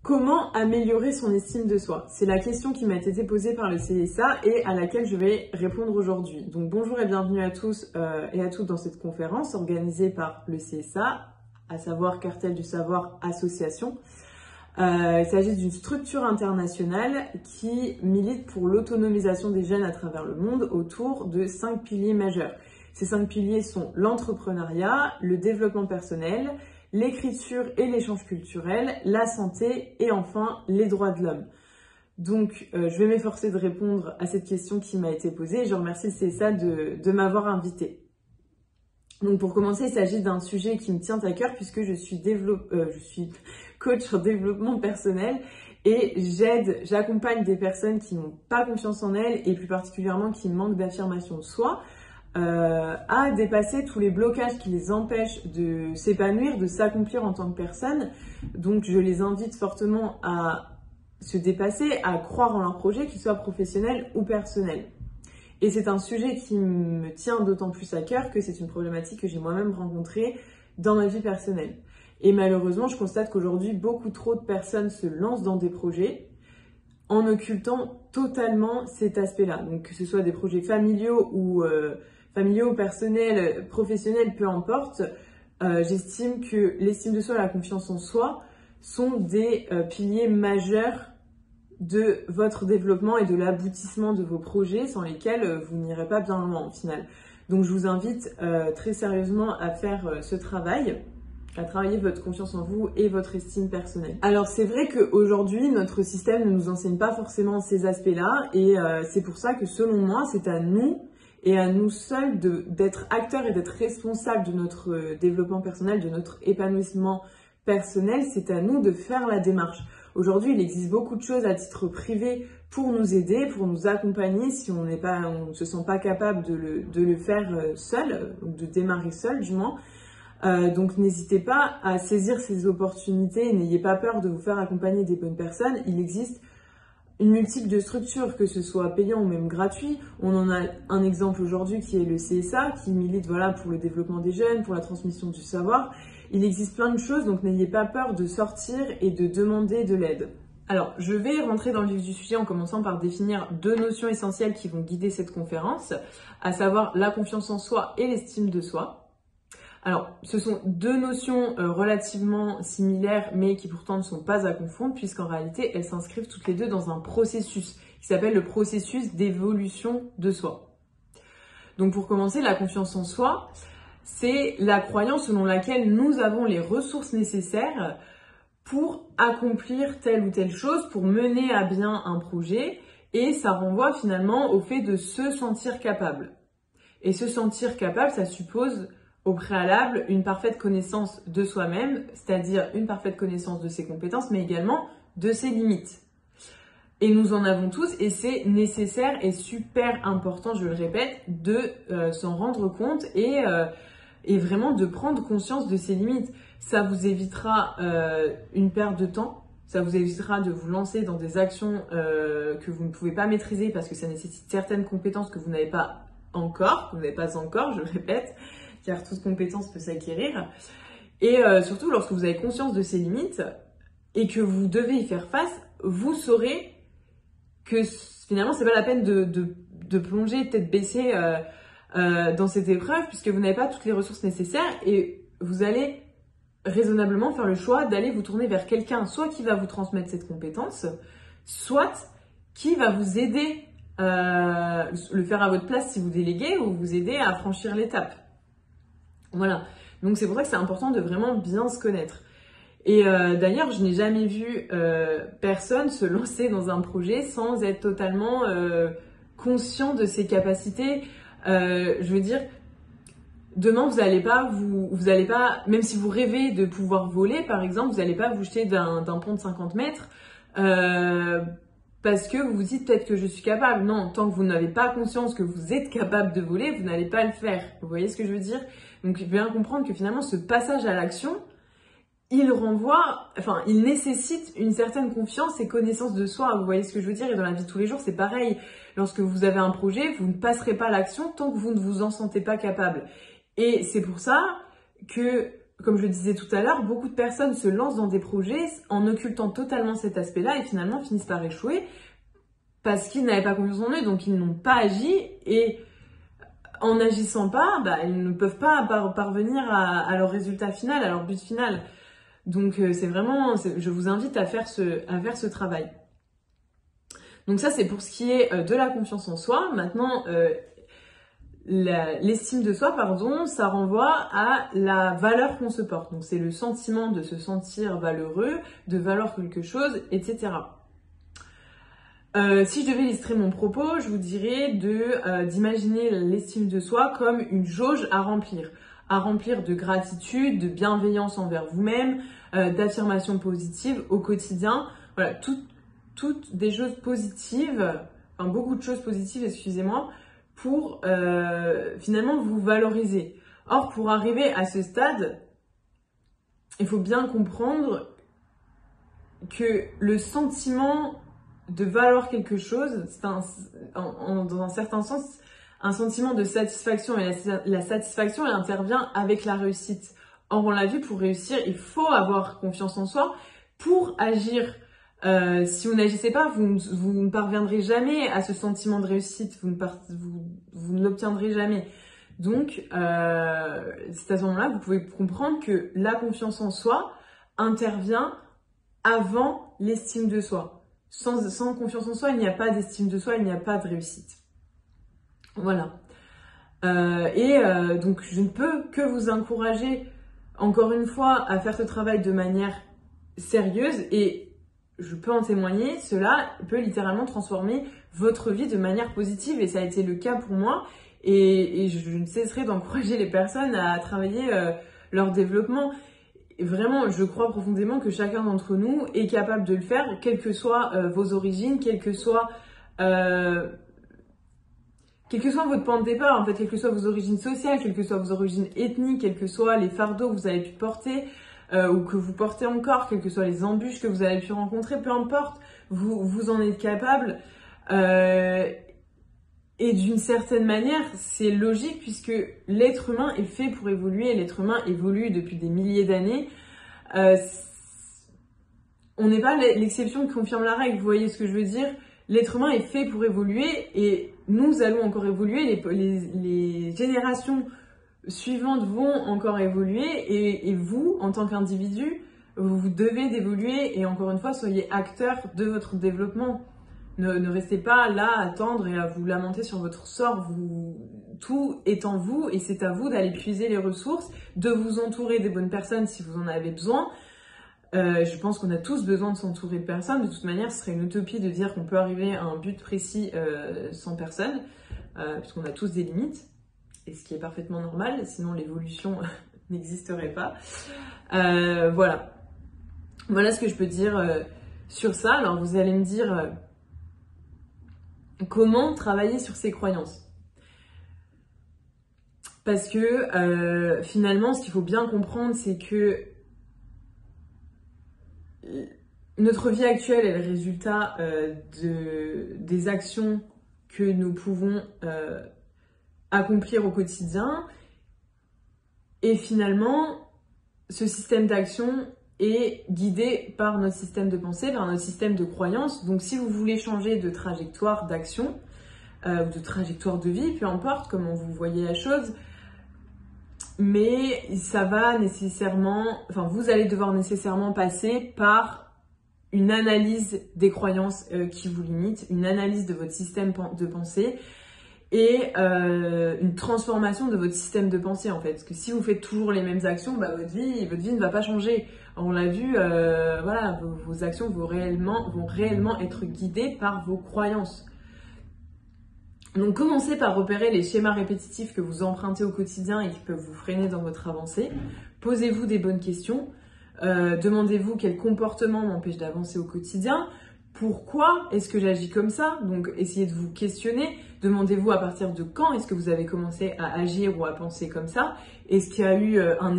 Comment améliorer son estime de soi? C'est la question qui m'a été posée par le CSA et à laquelle je vais répondre aujourd'hui. Donc bonjour et bienvenue à tous et à toutes dans cette conférence organisée par le CSA, à savoir Cartel du Savoir Association. Il s'agit d'une structure internationale qui milite pour l'autonomisation des jeunes à travers le monde autour de 5 piliers majeurs. Ces 5 piliers sont l'entrepreneuriat, le développement personnel, l'écriture et l'échange culturel, la santé et enfin les droits de l'homme. Donc je vais m'efforcer de répondre à cette question qui m'a été posée et je remercie le CSA de m'avoir invitée. Donc pour commencer, il s'agit d'un sujet qui me tient à cœur puisque je suis coach en développement personnel et j'accompagne des personnes qui n'ont pas confiance en elles et plus particulièrement qui manquent d'affirmation de soi à dépasser tous les blocages qui les empêchent de s'épanouir, de s'accomplir en tant que personne. Donc je les invite fortement à se dépasser, à croire en leur projet, qu'ils soient professionnels ou personnels. Et c'est un sujet qui me tient d'autant plus à cœur que c'est une problématique que j'ai moi-même rencontrée dans ma vie personnelle. Et malheureusement, je constate qu'aujourd'hui, beaucoup trop de personnes se lancent dans des projets en occultant totalement cet aspect-là. Donc que ce soit des projets familiaux, personnels, professionnels, peu importe, j'estime que l'estime de soi et la confiance en soi sont des piliers majeurs de votre développement et de l'aboutissement de vos projets sans lesquels vous n'irez pas bien loin au final. Donc je vous invite très sérieusement à faire ce travail, à travailler votre confiance en vous et votre estime personnelle. Alors c'est vrai qu'aujourd'hui notre système ne nous enseigne pas forcément ces aspects-là et c'est pour ça que selon moi c'est à nous et à nous seuls d'être acteurs et d'être responsables de notre développement personnel, de notre épanouissement personnel. C'est à nous de faire la démarche. Aujourd'hui, il existe beaucoup de choses à titre privé pour nous aider, pour nous accompagner si on ne se sent pas capable de le faire seul, ou de démarrer seul du moins. Donc n'hésitez pas à saisir ces opportunités, n'ayez pas peur de vous faire accompagner des bonnes personnes. Il existe une multitude de structures, que ce soit payant ou même gratuit. On en a un exemple aujourd'hui qui est le CSA, qui milite pour le développement des jeunes, pour la transmission du savoir. Il existe plein de choses, donc n'ayez pas peur de sortir et de demander de l'aide. Alors, je vais rentrer dans le vif du sujet en commençant par définir 2 notions essentielles qui vont guider cette conférence, à savoir la confiance en soi et l'estime de soi. Alors, ce sont 2 notions relativement similaires, mais qui pourtant ne sont pas à confondre, puisqu'en réalité, elles s'inscrivent toutes les deux dans un processus qui s'appelle le processus d'évolution de soi. Donc, pour commencer, la confiance en soi, c'est la croyance selon laquelle nous avons les ressources nécessaires pour accomplir telle ou telle chose, pour mener à bien un projet, et ça renvoie finalement au fait de se sentir capable. Et se sentir capable, ça suppose au préalable une parfaite connaissance de soi-même, c'est-à-dire une parfaite connaissance de ses compétences, mais également de ses limites. Et nous en avons tous, et c'est nécessaire et super important, je le répète, de s'en rendre compte et vraiment de prendre conscience de ses limites. Ça vous évitera une perte de temps, ça vous évitera de vous lancer dans des actions que vous ne pouvez pas maîtriser parce que ça nécessite certaines compétences que vous n'avez pas encore, je le répète, car toute compétence peut s'acquérir. Et surtout, lorsque vous avez conscience de ces limites et que vous devez y faire face, vous saurez que finalement, c'est pas la peine de plonger tête baissée dans cette épreuve puisque vous n'avez pas toutes les ressources nécessaires et vous allez raisonnablement faire le choix d'aller vous tourner vers quelqu'un, soit qui va vous transmettre cette compétence, soit qui va vous aider le faire à votre place si vous déléguez ou vous aider à franchir l'étape. Voilà, donc c'est pour ça que c'est important de vraiment bien se connaître. Et d'ailleurs, je n'ai jamais vu personne se lancer dans un projet sans être totalement conscient de ses capacités. Je veux dire, demain, vous allez pas, même si vous rêvez de pouvoir voler, par exemple, vous n'allez pas vous jeter d'un pont de 50 mètres parce que vous vous dites peut-être que je suis capable. Non, tant que vous n'avez pas conscience que vous êtes capable de voler, vous n'allez pas le faire. Vous voyez ce que je veux dire? Donc, bien comprendre que finalement, ce passage à l'action, il nécessite une certaine confiance et connaissance de soi. Vous voyez ce que je veux dire? Et dans la vie de tous les jours, c'est pareil. Lorsque vous avez un projet, vous ne passerez pas à l'action tant que vous ne vous en sentez pas capable. Et c'est pour ça que comme je le disais tout à l'heure, beaucoup de personnes se lancent dans des projets en occultant totalement cet aspect-là et finalement finissent par échouer parce qu'ils n'avaient pas confiance en eux, donc ils n'ont pas agi, et en n'agissant pas, ils ne peuvent pas parvenir à leur résultat final, à leur but final. Donc c'est vraiment, je vous invite à faire ce travail. Donc ça, c'est pour ce qui est de la confiance en soi. Maintenant, l'estime de soi, ça renvoie à la valeur qu'on se porte. Donc c'est le sentiment de se sentir valeureux, de valoir quelque chose, etc. Si je devais illustrer mon propos, je vous dirais d'imaginer l'estime de soi comme une jauge à remplir de gratitude, de bienveillance envers vous-même, d'affirmations positives au quotidien. Voilà, toutes des choses positives, enfin beaucoup de choses positives, excusez-moi, pour finalement vous valoriser. Or, pour arriver à ce stade, il faut bien comprendre que le sentiment de valoir quelque chose, c'est dans un certain sens, un sentiment de satisfaction. Et la satisfaction, elle intervient avec la réussite. Or, on l'a vu, pour réussir, il faut avoir confiance en soi pour agir. Si vous n'agissez pas, vous ne parviendrez jamais à ce sentiment de réussite. Vous ne l'obtiendrez jamais. Donc, c'est à ce moment-là que vous pouvez comprendre que la confiance en soi intervient avant l'estime de soi. Sans confiance en soi, il n'y a pas d'estime de soi, il n'y a pas de réussite. Voilà. Donc, je ne peux que vous encourager, encore une fois, à faire ce travail de manière sérieuse, et je peux en témoigner, cela peut littéralement transformer votre vie de manière positive, et ça a été le cas pour moi, et je ne cesserai d'encourager les personnes à travailler leur développement. Et vraiment, je crois profondément que chacun d'entre nous est capable de le faire, quelles que soient vos origines, quel que soit votre point de départ, en fait, quelles que soient vos origines sociales, quelles que soient vos origines ethniques, quels que soient les fardeaux que vous avez pu porter ou que vous portez encore, quelles que soient les embûches que vous avez pu rencontrer, peu importe, vous en êtes capable. Et d'une certaine manière, c'est logique puisque l'être humain est fait pour évoluer. L'être humain évolue depuis des milliers d'années. On n'est pas l'exception qui confirme la règle, vous voyez ce que je veux dire? L'être humain est fait pour évoluer et nous allons encore évoluer. Les générations suivantes vont encore évoluer et vous, en tant qu'individu, vous devez d'évoluer et encore une fois, soyez acteur de votre développement. Ne restez pas là à attendre et à vous lamenter sur votre sort. Tout est en vous et c'est à vous d'aller puiser les ressources, de vous entourer des bonnes personnes si vous en avez besoin. Je pense qu'on a tous besoin de s'entourer de personnes. De toute manière, ce serait une utopie de dire qu'on peut arriver à un but précis sans personne, puisqu'on a tous des limites, et ce qui est parfaitement normal, sinon l'évolution n'existerait pas. Voilà ce que je peux dire sur ça. Alors vous allez me dire... comment travailler sur ses croyances? Parce que finalement, ce qu'il faut bien comprendre, c'est que notre vie actuelle est le résultat des actions que nous pouvons accomplir au quotidien. Et finalement, ce système d'action est guidé par notre système de pensée, par notre système de croyance. Donc si vous voulez changer de trajectoire d'action, ou de trajectoire de vie, peu importe comment vous voyez la chose, mais ça va nécessairement, vous allez devoir nécessairement passer par une analyse des croyances qui vous limitent, une analyse de votre système de pensée et une transformation de votre système de pensée en fait. Parce que si vous faites toujours les mêmes actions, votre vie ne va pas changer. On l'a vu, vos actions vont réellement être guidées par vos croyances. Donc commencez par repérer les schémas répétitifs que vous empruntez au quotidien et qui peuvent vous freiner dans votre avancée. Posez-vous des bonnes questions. Demandez-vous quel comportement m'empêche d'avancer au quotidien. Pourquoi est-ce que j'agis comme ça? Donc essayez de vous questionner. Demandez-vous à partir de quand est-ce que vous avez commencé à agir ou à penser comme ça? Est-ce qu'il y a eu un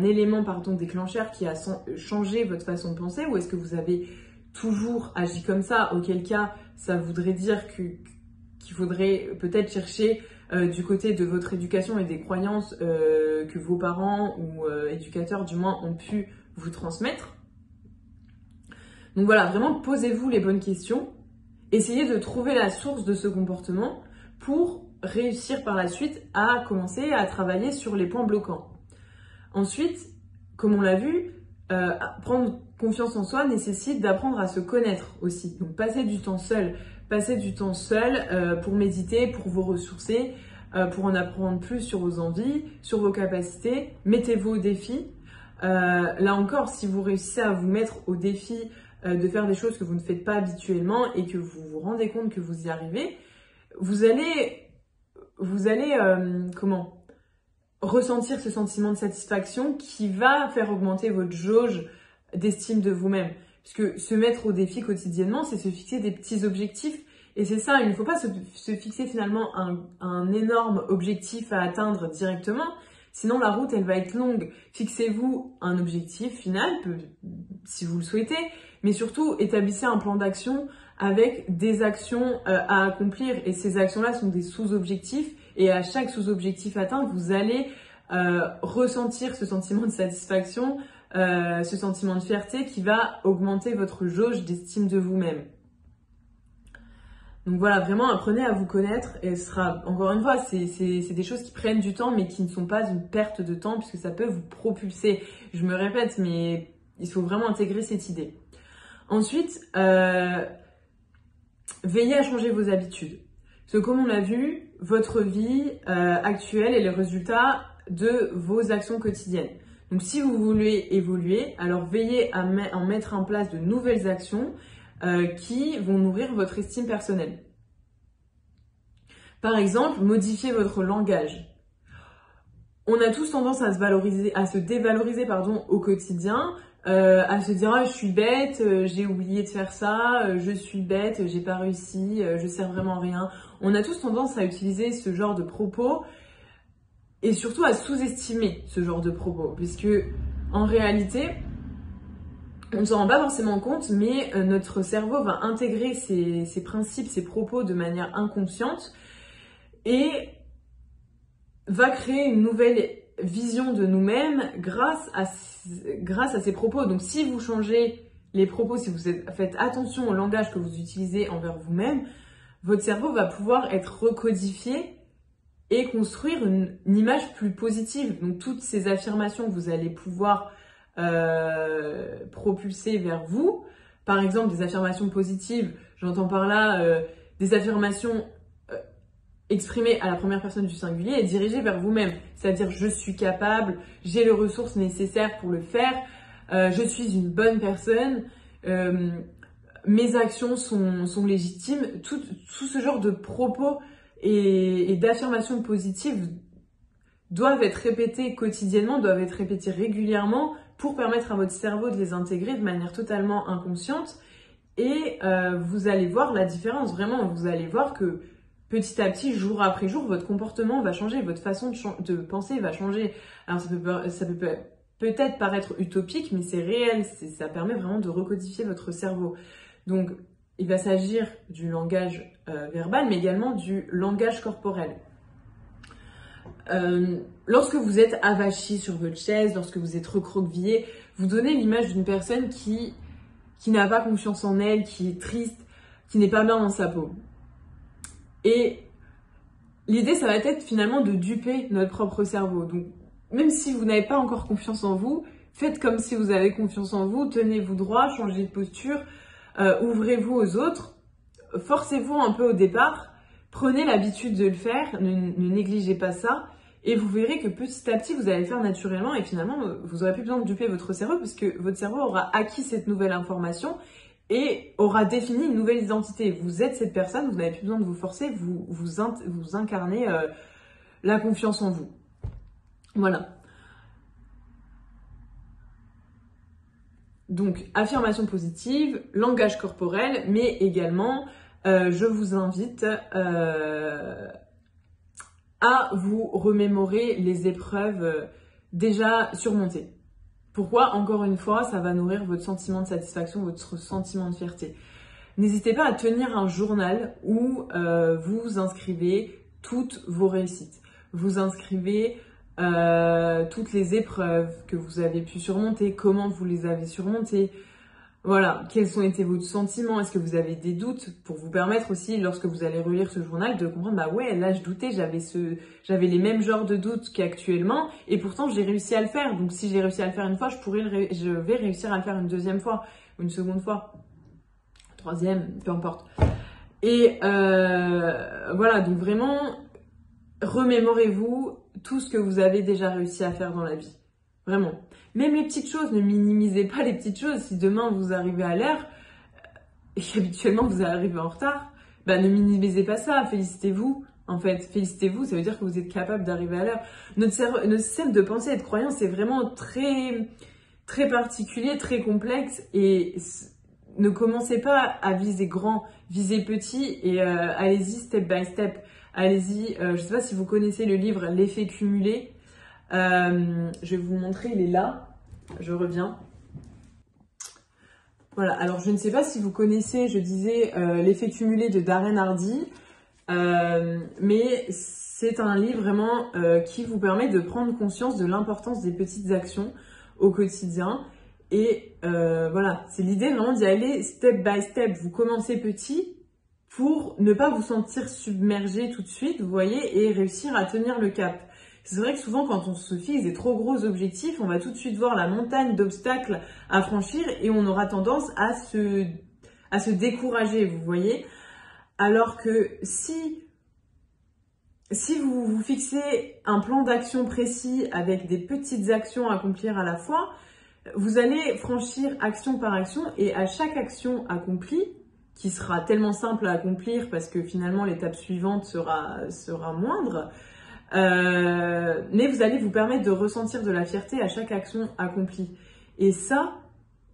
élément déclencheur qui a changé votre façon de penser, ou est-ce que vous avez toujours agi comme ça? Auquel cas, ça voudrait dire qu'il faudrait peut-être chercher du côté de votre éducation et des croyances que vos parents ou éducateurs du moins ont pu vous transmettre. Donc voilà, vraiment posez-vous les bonnes questions, essayez de trouver la source de ce comportement pour réussir par la suite à commencer à travailler sur les points bloquants. Ensuite, comme on l'a vu, prendre confiance en soi nécessite d'apprendre à se connaître aussi. Donc passez du temps seul pour méditer, pour vous ressourcer, pour en apprendre plus sur vos envies, sur vos capacités. Mettez-vous au défi. Là encore, si vous réussissez à vous mettre au défi de faire des choses que vous ne faites pas habituellement et que vous vous rendez compte que vous y arrivez, vous allez ressentir ce sentiment de satisfaction qui va faire augmenter votre jauge d'estime de vous-même. Puisque se mettre au défi quotidiennement, c'est se fixer des petits objectifs. Et c'est ça, il ne faut pas se fixer finalement un énorme objectif à atteindre directement. Sinon, la route, elle va être longue. Fixez-vous un objectif final, si vous le souhaitez. Mais surtout, établissez un plan d'action avec des actions à accomplir. Et ces actions-là sont des sous-objectifs. Et à chaque sous-objectif atteint, vous allez ressentir ce sentiment de satisfaction, ce sentiment de fierté qui va augmenter votre jauge d'estime de vous-même. Donc voilà, vraiment apprenez à vous connaître et ce sera, encore une fois, c'est des choses qui prennent du temps mais qui ne sont pas une perte de temps puisque ça peut vous propulser. Je me répète, mais il faut vraiment intégrer cette idée. Ensuite, veillez à changer vos habitudes. Parce que comme on l'a vu, votre vie actuelle est le résultat de vos actions quotidiennes. Donc si vous voulez évoluer, alors veillez à en mettre en place de nouvelles actions qui vont nourrir votre estime personnelle. Par exemple, modifiez votre langage. On a tous tendance à se dévaloriser au quotidien, à se dire « Ah, je suis bête, j'ai oublié de faire ça, je suis bête, j'ai pas réussi, je sers vraiment à rien ». On a tous tendance à utiliser ce genre de propos et surtout à sous-estimer ce genre de propos, puisque en réalité, on ne s'en rend pas forcément compte, mais notre cerveau va intégrer ces principes, ces propos de manière inconsciente et va créer une nouvelle vision de nous-mêmes grâce à ces propos. Donc si vous changez les propos, si vous faites attention au langage que vous utilisez envers vous-même, votre cerveau va pouvoir être recodifié et construire une image plus positive. Donc toutes ces affirmations que vous allez pouvoir propulser vers vous, par exemple des affirmations positives, j'entends par là des affirmations exprimées à la première personne du singulier et dirigées vers vous-même, c'est-à-dire je suis capable, j'ai les ressources nécessaires pour le faire, je suis une bonne personne, mes actions sont légitimes. Tout ce genre de propos et d'affirmations positives doivent être répétés quotidiennement, doivent être répétés régulièrement pour permettre à votre cerveau de les intégrer de manière totalement inconsciente. Et vous allez voir la différence, vraiment, vous allez voir que petit à petit, jour après jour, votre comportement va changer, votre façon de penser va changer. Alors ça peut peut-être paraître utopique, mais c'est réel, ça permet vraiment de recodifier votre cerveau. Donc, il va s'agir du langage verbal, mais également du langage corporel. Lorsque vous êtes avachi sur votre chaise, lorsque vous êtes recroquevillé, vous donnez l'image d'une personne qui n'a pas confiance en elle, qui est triste, qui n'est pas bien dans sa peau. Et l'idée, ça va être finalement de duper notre propre cerveau. Donc, même si vous n'avez pas encore confiance en vous, faites comme si vous avez confiance en vous, tenez-vous droit, changez de posture, ouvrez-vous aux autres, forcez-vous un peu au départ, prenez l'habitude de le faire, ne négligez pas ça, et vous verrez que petit à petit, vous allez le faire naturellement, et finalement, vous n'aurez plus besoin de duper votre cerveau, parce que votre cerveau aura acquis cette nouvelle information, et aura défini une nouvelle identité. Vous êtes cette personne, vous n'avez plus besoin de vous forcer, vous incarnez la confiance en vous. Voilà. Donc, affirmation positive, langage corporel, mais également, je vous invite à vous remémorer les épreuves déjà surmontées. Pourquoi? Encore une fois, ça va nourrir votre sentiment de satisfaction, votre sentiment de fierté. N'hésitez pas à tenir un journal où vous inscrivez toutes vos réussites. Vous inscrivez toutes les épreuves que vous avez pu surmonter, comment vous les avez surmontées. Voilà, quels ont été vos sentiments, est-ce que vous avez des doutes, pour vous permettre aussi, lorsque vous allez relire ce journal, de comprendre, bah ouais, là je doutais, j'avais les mêmes genres de doutes qu'actuellement, et pourtant j'ai réussi à le faire. Donc si j'ai réussi à le faire une fois, je vais réussir à le faire une deuxième fois, ou une seconde fois, troisième, peu importe. Et voilà, donc vraiment, remémorez-vous tout ce que vous avez déjà réussi à faire dans la vie. Vraiment. Même les petites choses, ne minimisez pas les petites choses. Si demain vous arrivez à l'heure et qu'habituellement vous arrivez en retard, bah ne minimisez pas ça. Félicitez-vous. En fait, félicitez-vous, ça veut dire que vous êtes capable d'arriver à l'heure. Notre système de pensée et de croyance est vraiment très, très particulier, très complexe. Et ne commencez pas à viser grand, visez petit et allez-y step by step. Allez-y, je ne sais pas si vous connaissez le livre L'effet cumulé. Je vais vous montrer, il est là. Je reviens. Voilà, alors je ne sais pas si vous connaissez, je disais, L'effet cumulé de Darren Hardy. Mais c'est un livre vraiment qui vous permet de prendre conscience de l'importance des petites actions au quotidien. Et voilà, c'est l'idée vraiment d'y aller step by step. Vous commencez petit pour ne pas vous sentir submergé tout de suite, vous voyez, et réussir à tenir le cap. C'est vrai que souvent, quand on se fixe des trop gros objectifs, on va tout de suite voir la montagne d'obstacles à franchir et on aura tendance à se décourager, vous voyez. Alors que si vous vous fixez un plan d'action précis avec des petites actions à accomplir à la fois, vous allez franchir action par action et à chaque action accomplie, qui sera tellement simple à accomplir parce que finalement l'étape suivante sera moindre, mais vous allez vous permettre de ressentir de la fierté à chaque action accomplie. Et ça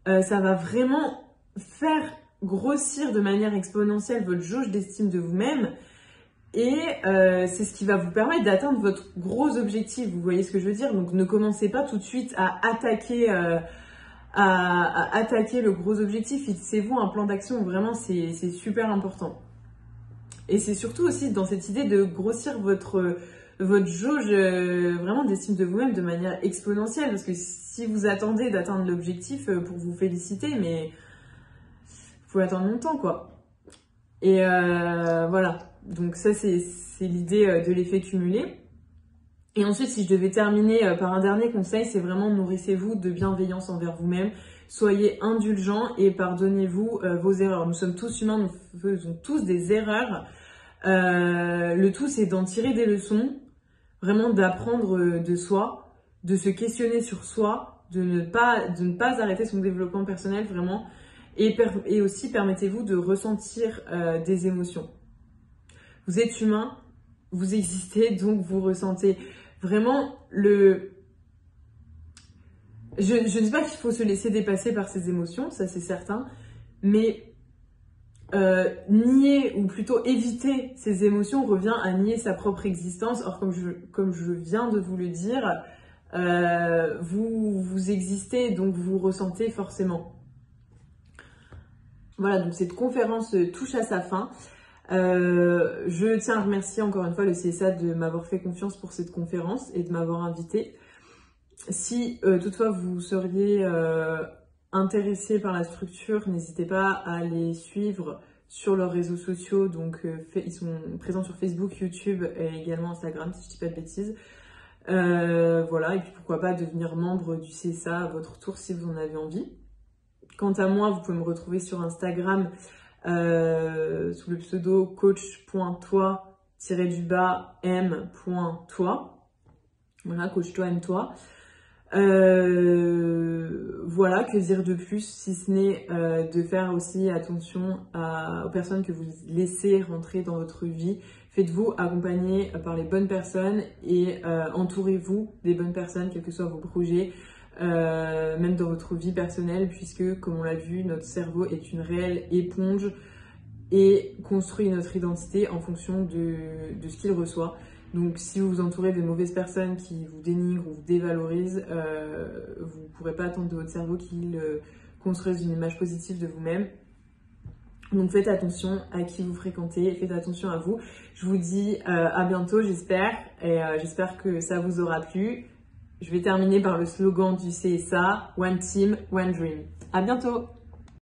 va vraiment faire grossir de manière exponentielle votre jauge d'estime de vous-même. Et c'est ce qui va vous permettre d'atteindre votre gros objectif. Vous voyez ce que je veux dire? Donc ne commencez pas tout de suite à attaquer le gros objectif. Fixez-vous un plan d'action. Vraiment, c'est super important. Et c'est surtout aussi dans cette idée de grossir votre jauge vraiment d'estime de vous-même de manière exponentielle. Parce que si vous attendez d'atteindre l'objectif pour vous féliciter, mais faut attendre longtemps, quoi. Et voilà. Donc ça, c'est l'idée de l'effet cumulé. Et ensuite, si je devais terminer par un dernier conseil, c'est vraiment nourrissez-vous de bienveillance envers vous-même. Soyez indulgents et pardonnez-vous vos erreurs. Nous sommes tous humains, nous faisons tous des erreurs. Le tout, c'est d'en tirer des leçons, vraiment d'apprendre de soi, de se questionner sur soi, de ne pas arrêter son développement personnel, vraiment. Et aussi, permettez-vous de ressentir des émotions. Vous êtes humain, vous existez, donc vous ressentez. Vraiment, je ne dis pas qu'il faut se laisser dépasser par ses émotions, ça c'est certain, mais nier ou plutôt éviter ses émotions revient à nier sa propre existence. Or, comme je viens de vous le dire, vous existez, donc vous ressentez forcément. Voilà, donc cette conférence touche à sa fin. Je tiens à remercier encore une fois le CSA de m'avoir fait confiance pour cette conférence et de m'avoir invitée. Si toutefois vous seriez intéressé par la structure, n'hésitez pas à les suivre sur leurs réseaux sociaux. Donc ils sont présents sur Facebook, YouTube et également Instagram, si je dis pas de bêtises. Voilà, et puis pourquoi pas devenir membre du CSA à votre tour si vous en avez envie. Quant à moi, vous pouvez me retrouver sur Instagram sous le pseudo coach.toi-m.toi. Voilà, coach-toi, aime-toi. Voilà, que dire de plus si ce n'est de faire aussi attention aux personnes que vous laissez rentrer dans votre vie. Faites-vous accompagner par les bonnes personnes et entourez-vous des bonnes personnes, quels que soient vos projets. Même dans votre vie personnelle, puisque comme on l'a vu, notre cerveau est une réelle éponge et construit notre identité en fonction de ce qu'il reçoit. Donc si vous vous entourez de mauvaises personnes qui vous dénigrent ou vous dévalorisent, vous ne pourrez pas attendre de votre cerveau qu'il construise une image positive de vous-même. Donc faites attention à qui vous fréquentez, faites attention à vous. Je vous dis à bientôt, j'espère, et j'espère que ça vous aura plu. Je vais terminer par le slogan du CSA, One Team, One Dream. À bientôt!